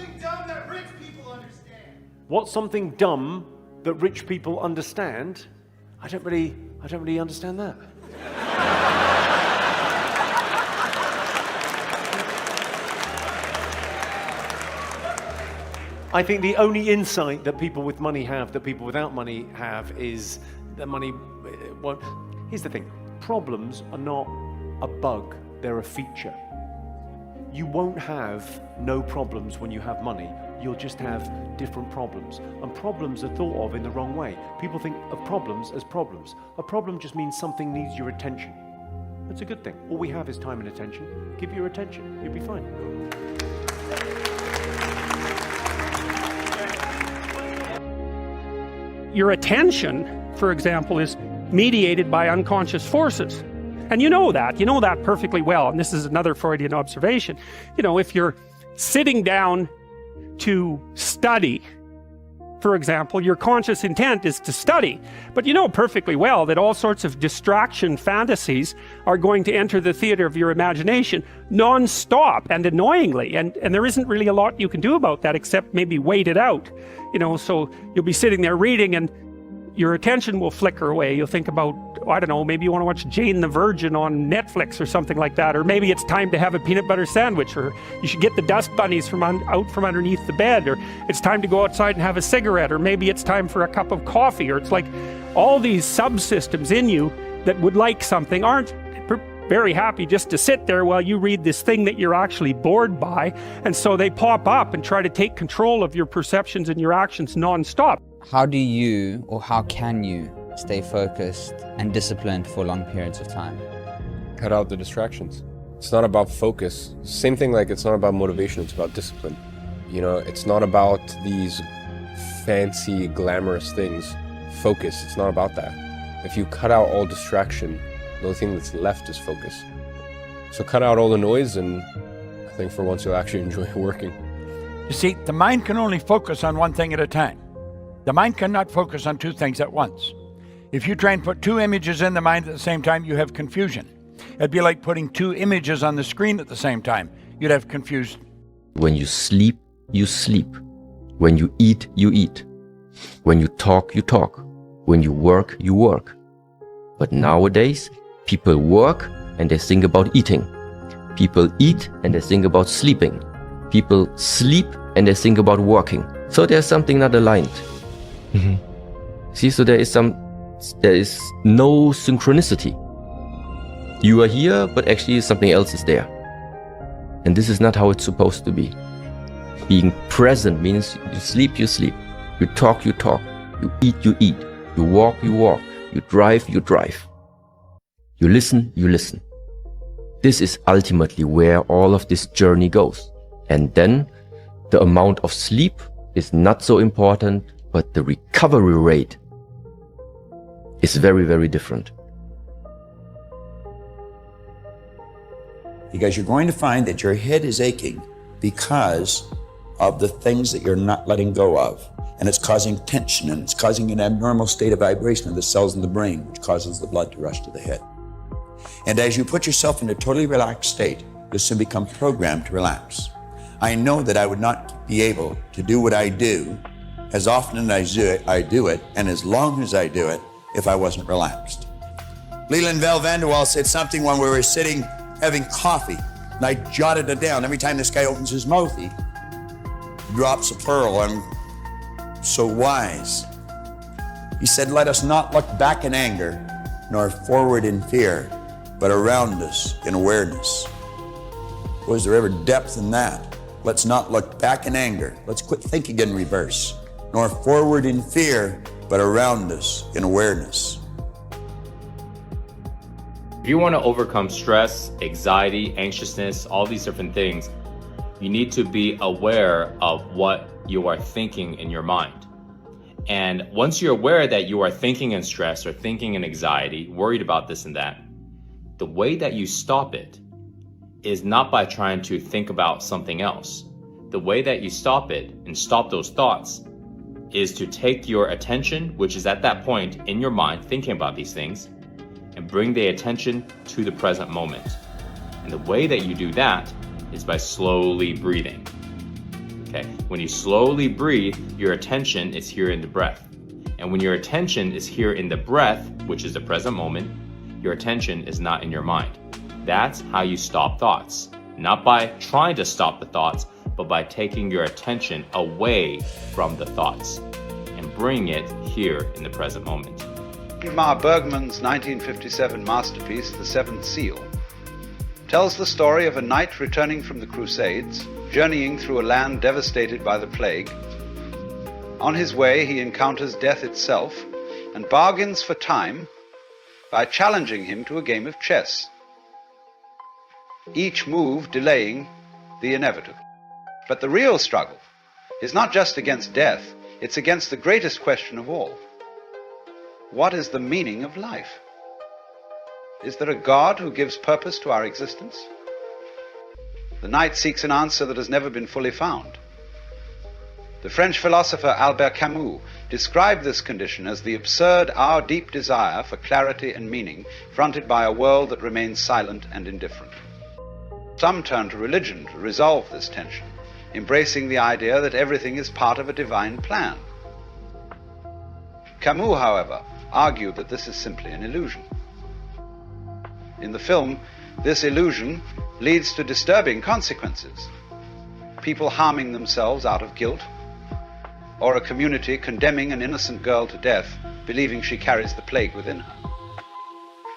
something dumb that rich people understand? What's something dumb that rich people understand? I don't really understand that. I think the only insight that people with money have, that people without money have, is that money won't. Here's the thing, problems are not a bug, they're a feature. You won't have no problems when you have money, you'll just have different problems. And problems are thought of in the wrong way. People think of problems as problems. A problem just means something needs your attention. That's a good thing. All we have is time and attention. Give your attention, you'll be fine. Your attention, for example, is mediated by unconscious forces. And you know that perfectly well. And this is another Freudian observation. You know, if you're sitting down to study, for example, your conscious intent is to study. But you know perfectly well that all sorts of distraction fantasies are going to enter the theater of your imagination non-stop and annoyingly. And there isn't really a lot you can do about that except maybe wait it out. You know, so you'll be sitting there reading and your attention will flicker away. You'll think about, I don't know, maybe you want to watch Jane the Virgin on Netflix or something like that. Or maybe it's time to have a peanut butter sandwich, or you should get the dust bunnies out from underneath the bed, or it's time to go outside and have a cigarette, or maybe it's time for a cup of coffee, or it's like all these subsystems in you that would like something aren't very happy just to sit there while you read this thing that you're actually bored by. And so they pop up and try to take control of your perceptions and your actions non-stop. How do you, or how can you, stay focused and disciplined for long periods of time? Cut out the distractions. It's not about focus. Same thing like it's not about motivation, it's about discipline. You know, it's not about these fancy, glamorous things. Focus, it's not about that. If you cut out all distraction, the only thing that's left is focus. So cut out all the noise, and I think for once you'll actually enjoy working. You see, the mind can only focus on one thing at a time. The mind cannot focus on two things at once. If you try and put two images in the mind at the same time, you have confusion. It'd be like putting two images on the screen at the same time. You'd have confusion. When you sleep, you sleep. When you eat, you eat. When you talk, you talk. When you work, you work. But nowadays, people work and they think about eating. People eat and they think about sleeping. People sleep and they think about working. So there's something not aligned. See, so there is no synchronicity. You are here, but actually something else is there. And this is not how it's supposed to be. Being present means you sleep, you sleep. You talk, you talk. You eat, you eat. You walk, you walk. You drive, you drive. You listen, you listen. This is ultimately where all of this journey goes. And then the amount of sleep is not so important, but the recovery rate is very, very different. Because you're going to find that your head is aching because of the things that you're not letting go of. And it's causing tension, and it's causing an abnormal state of vibration of the cells in the brain, which causes the blood to rush to the head. And as you put yourself in a totally relaxed state, you'll soon become programmed to relax. I know that I would not be able to do what I do as often as I do it, and as long as I do it, if I wasn't relaxed. Leland Val Vanderwall said something when we were sitting having coffee, and I jotted it down. Every time this guy opens his mouth, he drops a pearl. I'm so wise. He said, let us not look back in anger, nor forward in fear, but around us in awareness. Was there ever depth in that? Let's not look back in anger. Let's quit thinking in reverse. Nor forward in fear, but around us in awareness. If you want to overcome stress, anxiety, anxiousness, all these different things, you need to be aware of what you are thinking in your mind. And once you're aware that you are thinking in stress or thinking in anxiety, worried about this and that, the way that you stop it is not by trying to think about something else. The way that you stop it and stop those thoughts is to take your attention, which is at that point in your mind thinking about these things, and bring the attention to the present moment. And the way that you do that is by slowly breathing. Okay, when you slowly breathe, your attention is here in the breath. And when your attention is here in the breath, which is the present moment, your attention is not in your mind. That's how you stop thoughts. Not by trying to stop the thoughts, but by taking your attention away from the thoughts and bringing it here in the present moment. Ingmar Bergman's 1957 masterpiece, The Seventh Seal, tells the story of a knight returning from the Crusades, journeying through a land devastated by the plague. On his way, he encounters death itself and bargains for time by challenging him to a game of chess, each move delaying the inevitable. But the real struggle is not just against death, it's against the greatest question of all. What is the meaning of life? Is there a God who gives purpose to our existence? The knight seeks an answer that has never been fully found. The French philosopher Albert Camus described this condition as the absurd, our deep desire for clarity and meaning, fronted by a world that remains silent and indifferent. Some turn to religion to resolve this tension, embracing the idea that everything is part of a divine plan. Camus, however, argued that this is simply an illusion. In the film, this illusion leads to disturbing consequences. People harming themselves out of guilt, or a community condemning an innocent girl to death, believing she carries the plague within her.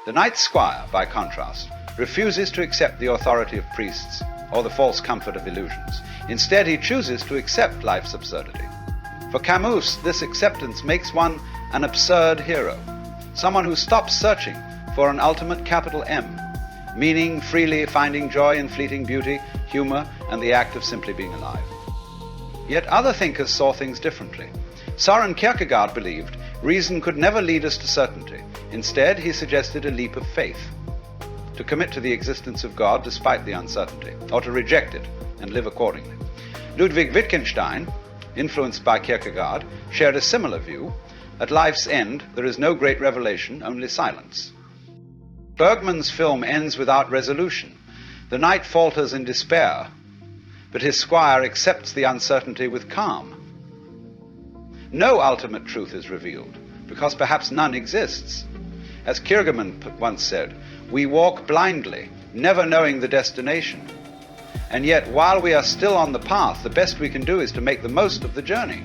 The knight's squire, by contrast, refuses to accept the authority of priests or the false comfort of illusions. Instead, he chooses to accept life's absurdity. For Camus, this acceptance makes one an absurd hero, someone who stops searching for an ultimate capital M, meaning, freely finding joy in fleeting beauty, humor, and the act of simply being alive. Yet other thinkers saw things differently. Søren Kierkegaard believed reason could never lead us to certainty. Instead, he suggested a leap of faith, to commit to the existence of God despite the uncertainty, or to reject it and live accordingly. Ludwig Wittgenstein, influenced by Kierkegaard, shared a similar view. At life's end, there is no great revelation, only silence. Bergman's film ends without resolution. The knight falters in despair, but his squire accepts the uncertainty with calm. No ultimate truth is revealed, because perhaps none exists. As Kierkegaard once said, we walk blindly, never knowing the destination. And yet, while we are still on the path, the best we can do is to make the most of the journey.